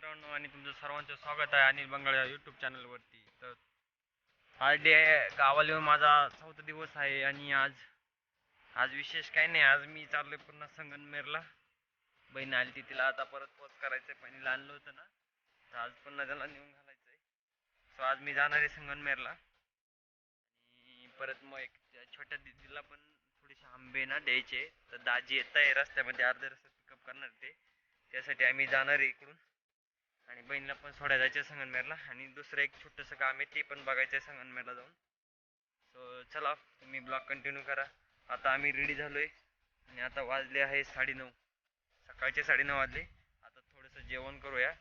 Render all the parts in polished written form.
मित्रांनो आणि तुमचं सर्वांचं स्वागत आहे अनिल बंगाळ या यूट्यूब चॅनलवरती. तर आज डे गावाला येऊन माझा 4था दिवस आहे आणि आज आज विशेष काही नाही. आज मी चाललोय पुन्हा संगमनेरला. बहीण आली ती, तिला आता परत पोच करायचंय. पहिला आणलं होतं ना, तर आज पुन्हा त्याला नेऊन घालायचंय. सो आज मी जाणार आहे संगमनेरला आणि परत मग एक छोट्या दिदीला पण थोडेसे आंबे ना द्यायचे. तर दाजी येत आहे रस्त्यामध्ये, अर्ध्या रस्त्यात पिकअप करणार ते. त्यासाठी आम्ही जाणार आहे इकडून आणि बहिणीला पण सोडायला जायचं संगमनेरला. आणि दुसरं एक छोटंसं काम आहे ते पण बघायचं आहे संगमनेरला जाऊन. सो चला, तुम्ही ब्लॉग कंटिन्यू करा. आता आम्ही रेडी झालोय आणि आता वाजले आहे 9:30. सकाळचे 9:30 वाजले. आता थोडंसं जेवण करूया.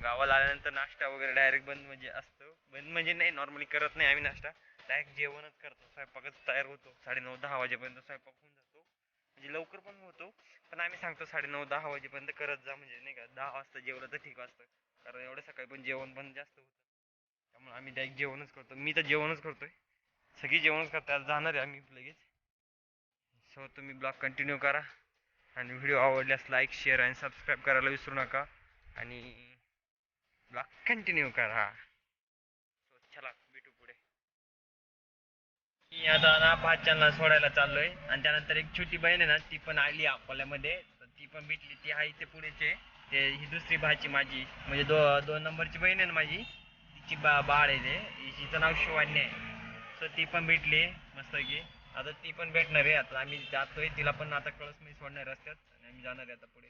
गावाला आल्यानंतर नाश्ता वगैरे डायरेक्ट बंद म्हणजे असतो. बंद म्हणजे नाही, नॉर्मली करत नाही आम्ही नाश्ता. डायरेक्ट जेवणच करतो. स्वयंपाकच तयार होतो 9:30-10 वाजेपर्यंत. स्वयंपाक होऊन जातो, म्हणजे लवकर पण होतो. पण आम्ही सांगतो 9:30-10 वाजेपर्यंत करत जा, म्हणजे नाही का 10 वाजता जेवलं तर ठीक असतं. कारण एवढं सकाळी पण जेवण पण जास्त होतं. त्यामुळे आम्ही डायरेक्ट जेवणच करतो. मी तर जेवणच करतोय. सगळी जेवणच करतात. जाणार आहे आम्ही लगेच. सो तुम्ही ब्लॉग कंटिन्यू करा आणि व्हिडिओ आवडल्यास लाईक, शेअर आणि सबस्क्राईब करायला विसरू नका. आणि ब्लॉग कंटिन्यू करा. सो चला, भेटू पुढे. मी आता ना भाच्यांना सोडायला चाललोय आणि त्यानंतर एक छोटी बहीण आहे ना, ती पण आली अकोल्यामध्ये. तर ती पण भेटली. ती आहे इथे पुढेचे. ते ही दुसरी भाची माझी, म्हणजे 2 नंबरची बहीण आहे ना माझी. तिची बाळ आहे ते. तिचं नाव शिवान्य आहे. तर ती पण भेटली मस्त की. आता ती पण भेटणार आहे. आता आम्ही जातोय. तिला पण आता कळस मी सोडणार रस्त्यात आणि आम्ही जाणार आहे आता पुढे.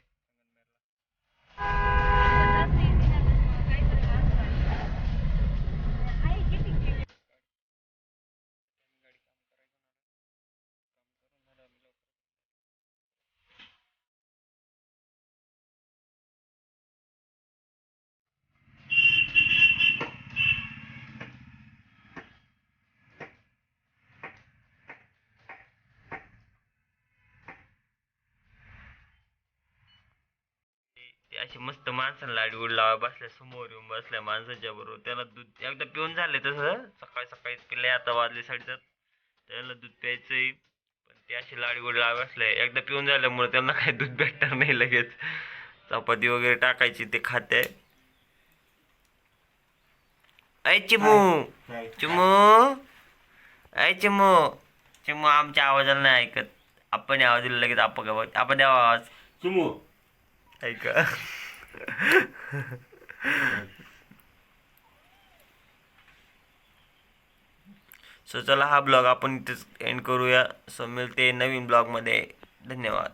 ते अशी मस्त माणसाला लाडी गोडी लावा बसल्या, समोर येऊन बसल्या माणसाच्या बरोबर. त्याला दूध एकदा पिऊन झाले तसं. सकाळी सकाळी पिले, आता वाजले 7:30. त्याला दूध प्यायचंय. पण ते अशी लाडी गोडी लावा बसले. एकदा पिऊन झाल्यामुळे त्यांना काही दूध भेटणार नाही लगेच. चपाती वगैरे टाकायची, ते खाते. ऐ चिमू, चिमू, ऐ चिमू. चिमू आमच्या आवाजाला नाही ऐकत. आपण आवाज दिला लगेच आपण द्यावा आवाज. चिमू ऐका. सो चला, हा ब्लॉग आपण इथेच एंड करूया. सो मिळते नवीन ब्लॉगमध्ये. धन्यवाद.